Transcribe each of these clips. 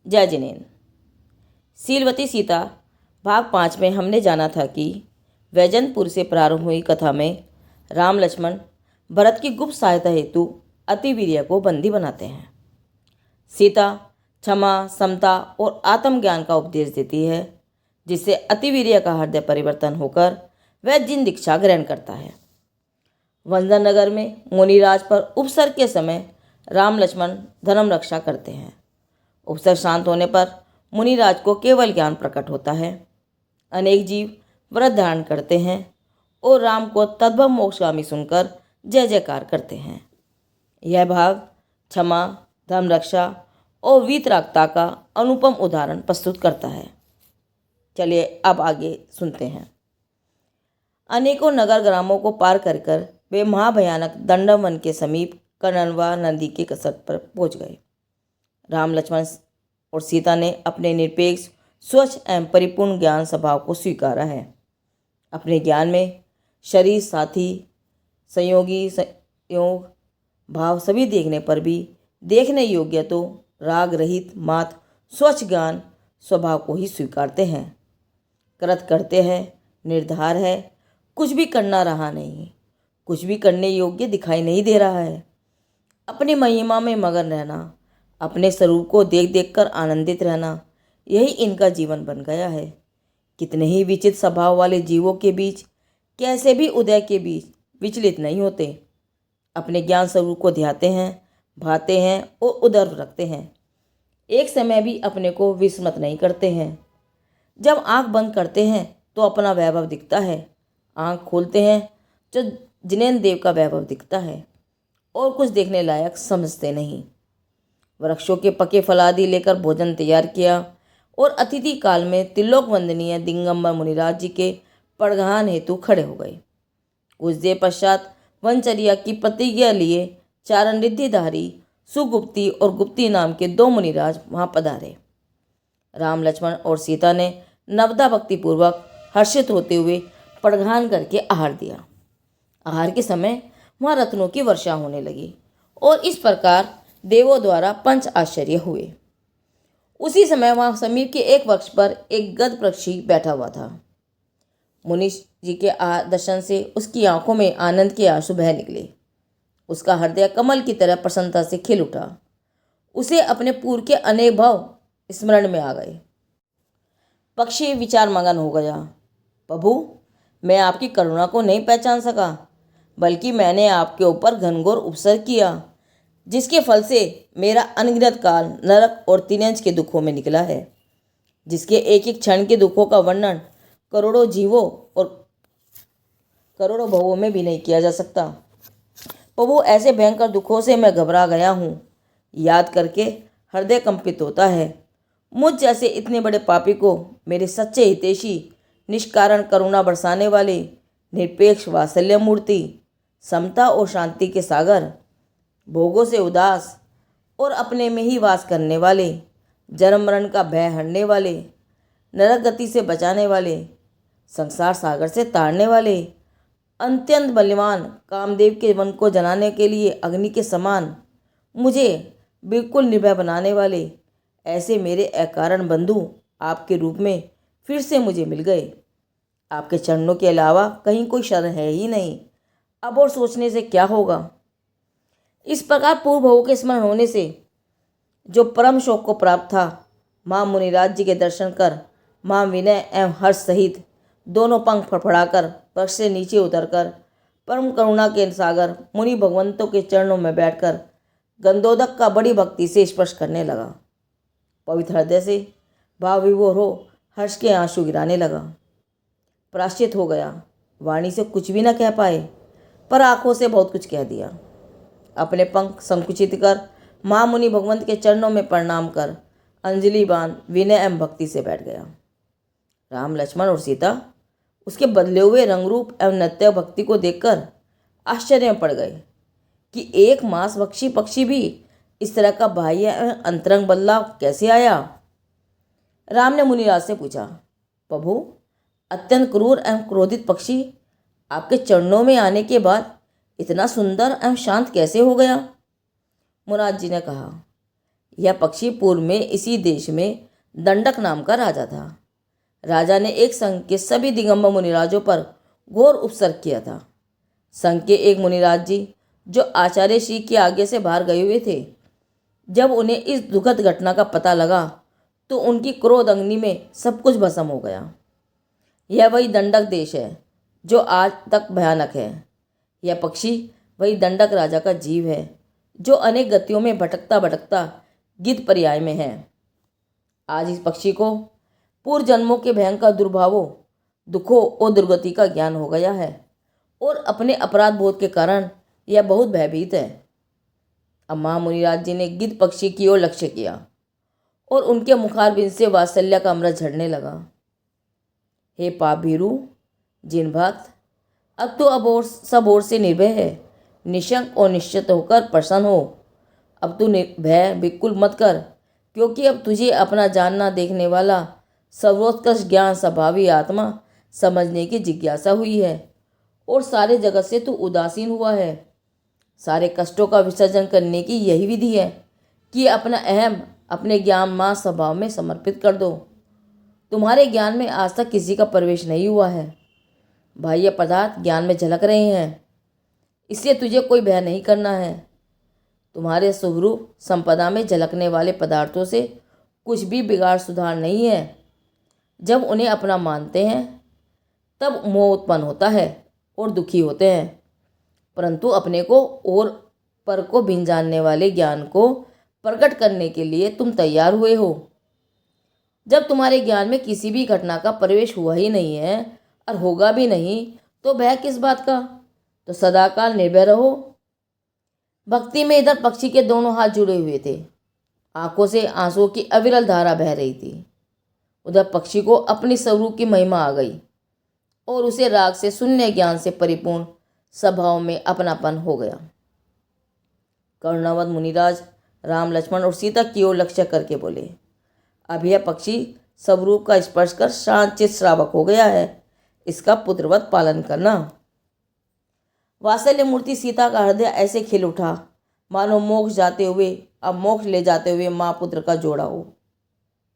जय जिनेन्द्र। सीलवती सीता भाग 5 में हमने जाना था कि वैजनपुर से प्रारंभ हुई कथा में राम लक्ष्मण भरत की गुप्त सहायता हेतु अतिवीर्य को बंदी बनाते हैं। सीता क्षमा, समता और आत्मज्ञान का उपदेश देती है, जिससे अतिवीर्य का हृदय परिवर्तन होकर वह जिन दीक्षा ग्रहण करता है। वंदन नगर में मुनिराज पर उपसर्ग के समय राम लक्ष्मण धर्म रक्षा करते हैं। उपसर्ग शांत होने पर मुनिराज को केवल ज्ञान प्रकट होता है। अनेक जीव व्रत धारण करते हैं और राम को तद्भव मोक्षगामी सुनकर जय जयकार करते हैं। यह भाग क्षमा, धर्म रक्षा और वीतरागता का अनुपम उदाहरण प्रस्तुत करता है। चलिए अब आगे सुनते हैं। अनेकों नगर ग्रामों को पार कर वे महाभयानक दंडम वन के समीप कर्णवा नदी के तट पर पहुंच गए। राम, लक्ष्मण और सीता ने अपने निरपेक्ष, स्वच्छ एवं परिपूर्ण ज्ञान स्वभाव को स्वीकारा है। अपने ज्ञान में शरीर, साथी, संयोगी, संयोग, भाव सभी देखने पर भी देखने योग्य तो राग रहित मात्र स्वच्छ ज्ञान स्वभाव को ही स्वीकारते हैं। कृत करते हैं, निर्धार है, कुछ भी करना रहा नहीं, कुछ भी करने योग्य दिखाई नहीं दे रहा है। अपनी महिमा में मगन रहना, अपने स्वरूप को देख देख कर आनंदित रहना, यही इनका जीवन बन गया है। कितने ही विचित्र स्वभाव वाले जीवों के बीच, कैसे भी उदय के बीच विचलित नहीं होते। अपने ज्ञान स्वरूप को ध्याते हैं, भाते हैं और उदर रखते हैं। एक समय भी अपने को विस्मृत नहीं करते हैं। जब आंख बंद करते हैं तो अपना वैभव दिखता है, आंख खोलते हैं तो जिनेन्द्र देव का वैभव दिखता है, और कुछ देखने लायक समझते नहीं। वृक्षों के पके फलादि लेकर भोजन तैयार किया और अतिथि काल में त्रिलोक वंदनीय दिगंबर मुनिराज जी के पड़घान हेतु खड़े हो गए। कुछ देर पश्चात वनचर्या की प्रतिज्ञा लिए चारण रिद्धिधारी सुगुप्ती और गुप्ती नाम के 2 मुनिराज वहां पधारे। राम, लक्ष्मण और सीता ने नवदा भक्तिपूर्वक हर्षित होते हुए पड़घान करके आहार दिया। आहार के समय वहाँ रत्नों की वर्षा होने लगी और इस प्रकार देवों द्वारा पंच आश्चर्य हुए। उसी समय वहाँ समीप के एक वृक्ष पर एक गद पक्षी बैठा हुआ था। मुनि जी के दर्शन से उसकी आंखों में आनंद के आंसू बह निकले। उसका हृदय कमल की तरह प्रसन्नता से खिल उठा। उसे अपने पूर्व के अनेक भाव स्मरण में आ गए। पक्षी विचार मगन हो गया। प्रभु, मैं आपकी करुणा को नहीं पहचान सका, बल्कि मैंने आपके ऊपर घनघोर उपसर्ग किया, जिसके फल से मेरा अनगिनत काल नरक और तिर्यंच के दुखों में निकला है, जिसके एक एक क्षण के दुखों का वर्णन करोड़ों जीवों और करोड़ों भवों में भी नहीं किया जा सकता। प्रभु, ऐसे भयंकर दुखों से मैं घबरा गया हूँ। याद करके हृदय कंपित होता है। मुझ जैसे इतने बड़े पापी को मेरे सच्चे हितैषी, निष्कारण करुणा बरसाने वाले, निरपेक्ष वात्सल्य मूर्ति, समता और शांति के सागर, भोगों से उदास और अपने में ही वास करने वाले, जन्म मरण का भय हरने वाले, नरक गति से बचाने वाले, संसार सागर से तारने वाले, अत्यंत बलवान कामदेव के मन को जलाने के लिए अग्नि के समान मुझे बिल्कुल निर्भय बनाने वाले ऐसे मेरे अकारण बंधु आपके रूप में फिर से मुझे मिल गए। आपके चरणों के अलावा कहीं कोई शरण है ही नहीं। अब और सोचने से क्या होगा। इस प्रकार पूर्व भवों के स्मरण होने से जो परम शोक को प्राप्त था, माँ मुनिराज जी के दर्शन कर माँ विनय एवं हर्ष सहित दोनों पंख फड़फड़ाकर वृक्ष से नीचे उतरकर परम करुणा के सागर मुनि भगवंतों के चरणों में बैठकर गंधोदक का बड़ी भक्ति से स्पर्श करने लगा। पवित्र हृदय से भाव विभोर हो हर्ष के आंसू गिराने लगा। प्राश्चित हो गया। वाणी से कुछ भी न कह पाए, पर आंखों से बहुत कुछ कह दिया। अपने पंख संकुचित कर माँ मुनि भगवंत के चरणों में प्रणाम कर अंजलि बांध विनय एवं भक्ति से बैठ गया। राम, लक्ष्मण और सीता उसके बदले हुए रंगरूप एवं नृत्य भक्ति को देखकर आश्चर्य में पड़ गए कि एक मांसभक्षी पक्षी भी इस तरह का बाह्य एवं अंतरंग बदलाव कैसे आया। राम ने मुनिराज से पूछा, प्रभु, अत्यंत क्रूर एवं क्रोधित पक्षी आपके चरणों में आने के बाद इतना सुंदर एवं शांत कैसे हो गया। मुनिराज जी ने कहा, यह पक्षी पूर्व में इसी देश में दंडक नाम का राजा था। राजा ने एक संघ के सभी दिगंबर मुनिराजों पर घोर उपसर्ग किया था। संघ के एक मुनिराज जी जो आचार्य श्री के आगे से बाहर गए हुए थे, जब उन्हें इस दुखद घटना का पता लगा तो उनकी क्रोध अग्नि में सब कुछ भस्म हो गया। यह वही दंडक देश है जो आज तक भयानक है। यह पक्षी वही दंडक राजा का जीव है जो अनेक गतियों में भटकता भटकता गिद्ध पर्याय में है। आज इस पक्षी को पूर्व जन्मों के भयंकर दुर्भावों, दुखों और दुर्गति का ज्ञान हो गया है और अपने अपराध बोध के कारण यह बहुत भयभीत है। अब महामुनिराज जी ने गिद्ध पक्षी की ओर लक्ष्य किया और उनके मुखारबिंद से वात्सल्य का अमृत झरने लगा। हे पाप भीरु, जिन भक्त, अब तो सब ओर से निर्भय है, निशंक और निश्चित होकर प्रसन्न हो। अब तू भय बिल्कुल मत कर, क्योंकि अब तुझे अपना जानना देखने वाला सर्वोत्कृष्ट ज्ञान स्वभावी आत्मा समझने की जिज्ञासा हुई है और सारे जगत से तू उदासीन हुआ है। सारे कष्टों का विसर्जन करने की यही विधि है कि अपना अहम अपने ज्ञान मां स्वभाव में समर्पित कर दो। तुम्हारे ज्ञान में आज तक किसी का प्रवेश नहीं हुआ है। बाह्य पदार्थ ज्ञान में झलक रहे हैं, इसलिए तुझे कोई भय नहीं करना है। तुम्हारे स्वरूप संपदा में झलकने वाले पदार्थों से कुछ भी बिगाड़ सुधार नहीं है। जब उन्हें अपना मानते हैं तब मोह उत्पन्न होता है और दुखी होते हैं, परंतु अपने को और पर को भिन्न जानने वाले ज्ञान को प्रकट करने के लिए तुम तैयार हुए हो। जब तुम्हारे ज्ञान में किसी भी घटना का प्रवेश हुआ ही नहीं है और होगा भी नहीं, तो भय किस बात का? तो सदाकाल निर्भय रहो। भक्ति में इधर पक्षी के दोनों हाथ जुड़े हुए थे, आंखों से आंसुओं की अविरल धारा बह रही थी। उधर पक्षी को अपनी स्वरूप की महिमा आ गई और उसे राग से शून्य ज्ञान से परिपूर्ण स्वभाव में अपनापन हो गया। करुणावत मुनिराज राम, लक्ष्मण और सीता की ओर लक्ष्य करके बोले, अब यह पक्षी स्वरूप का स्पर्श कर शांत चित श्रावक हो गया है, इसका पुत्रवत पालन करना। वात्सल्य मूर्ति सीता का हृदय ऐसे खिल उठा मानो मोक्ष जाते हुए अब मोक्ष ले जाते हुए माँ पुत्र का जोड़ा हो।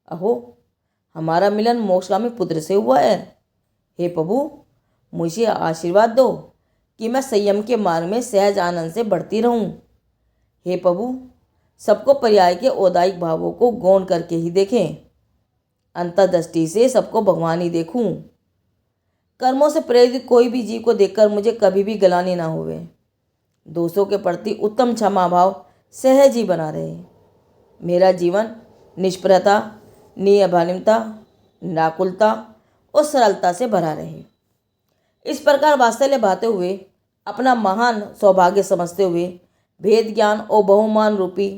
अहो, हमारा मिलन मोक्षगामी पुत्र से हुआ है। हे प्रभु, मुझे आशीर्वाद दो कि मैं संयम के मार्ग में सहज आनंद से बढ़ती रहूं। हे प्रभु, सबको पर्याय के औदायिक भावों को गौण करके ही देखें, अंतर्दृष्टि से सबको भगवान ही देखूं। कर्मों से प्रेरित कोई भी जीव को देखकर मुझे कभी भी गलानी ना होवे। दोषों के प्रति उत्तम क्षमा भाव सहज ही बना रहे। मेरा जीवन निष्प्रता, नियभानिमता, नाकुलता और सरलता से भरा रहे। इस प्रकार वात्सल्य भाते हुए, अपना महान सौभाग्य समझते हुए, भेद ज्ञान और बहुमान रूपी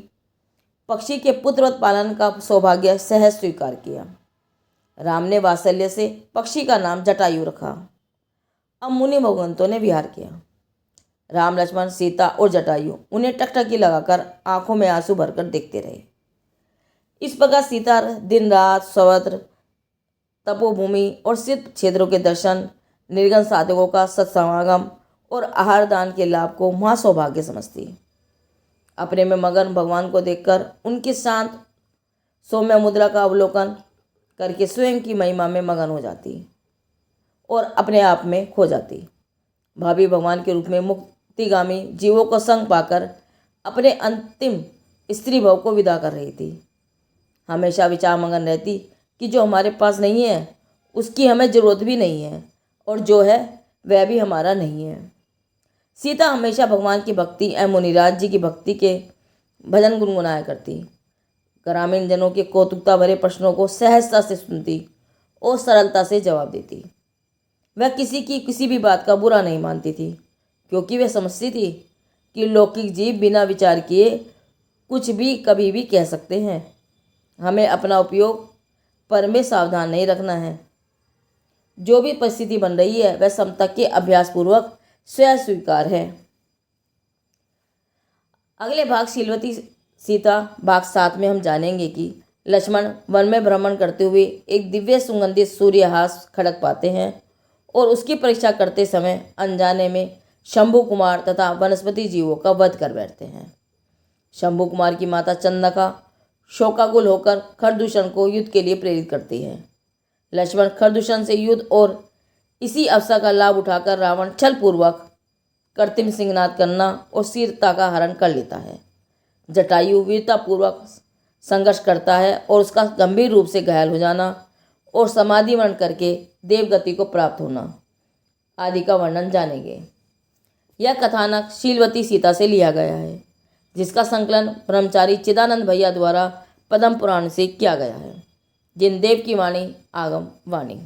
पक्षी के पुत्रवत पालन का सौभाग्य सहज स्वीकार किया। राम ने वात्सल्य से पक्षी का नाम जटायु रखा। अब मुनि भगवंतों ने विहार किया। राम, लक्ष्मण, सीता और जटायु उन्हें टकटकी लगाकर आंखों में आंसू भरकर देखते रहे। इस प्रकार सीता दिन रात सर्वत्र तपोभूमि और सिद्ध क्षेत्रों के दर्शन, निर्गन साधकों का सत्समागम और आहार दान के लाभ को महा सौभाग्य समझती। अपने में मगन भगवान को देखकर उनकी शांत सौम्य मुद्रा का अवलोकन करके स्वयं की महिमा में मगन हो जाती और अपने आप में खो जाती। भाभी भगवान के रूप में मुक्तिगामी जीवों को संग पाकर अपने अंतिम स्त्री भाव को विदा कर रही थी। हमेशा विचार मगन रहती कि जो हमारे पास नहीं है उसकी हमें जरूरत भी नहीं है, और जो है वह भी हमारा नहीं है। सीता हमेशा भगवान की भक्ति एवं मुनिराज जी की भक्ति के भजन गुनगुनाया करती। ग्रामीण जनों के कौतुकता भरे प्रश्नों को सहजता से सुनती और सरलता से जवाब देती। वह किसी की किसी भी बात का बुरा नहीं मानती थी, क्योंकि वह समझती थी कि लौकिक जीव बिना विचार किए कुछ भी कभी भी कह सकते हैं। हमें अपना उपयोग पर में सावधान नहीं रखना है। जो भी परिस्थिति बन रही है वह समता के अभ्यास पूर्वक स्वयं स्वीकार है। अगले भाग शीलवती सीता भाग 7 में हम जानेंगे कि लक्ष्मण वन में भ्रमण करते हुए एक दिव्य सुगंधित सूर्यहास खड़क पाते हैं और उसकी परीक्षा करते समय अनजाने में शंभु कुमार तथा वनस्पति जीवों का वध कर बैठते हैं। शंभु कुमार की माता चंदका शोकाकुल होकर खरदूषण को युद्ध के लिए प्रेरित करती है। लक्ष्मण खरदूषण से युद्ध और इसी अवसर का लाभ उठाकर रावण छलपूर्वक कृत्रिम सिंहनाद करना और सीता का हरण कर लेता है। जटायु वीरतापूर्वक संघर्ष करता है और उसका गंभीर रूप से घायल हो जाना और समाधि मरण करके देवगति को प्राप्त होना आदि का वर्णन जानेंगे। यह कथानक शीलवती सीता से लिया गया है, जिसका संकलन ब्रह्मचारी चिदानंद भैया द्वारा पद्म पुराण से किया गया है। जिनदेव की वाणी आगम वाणी।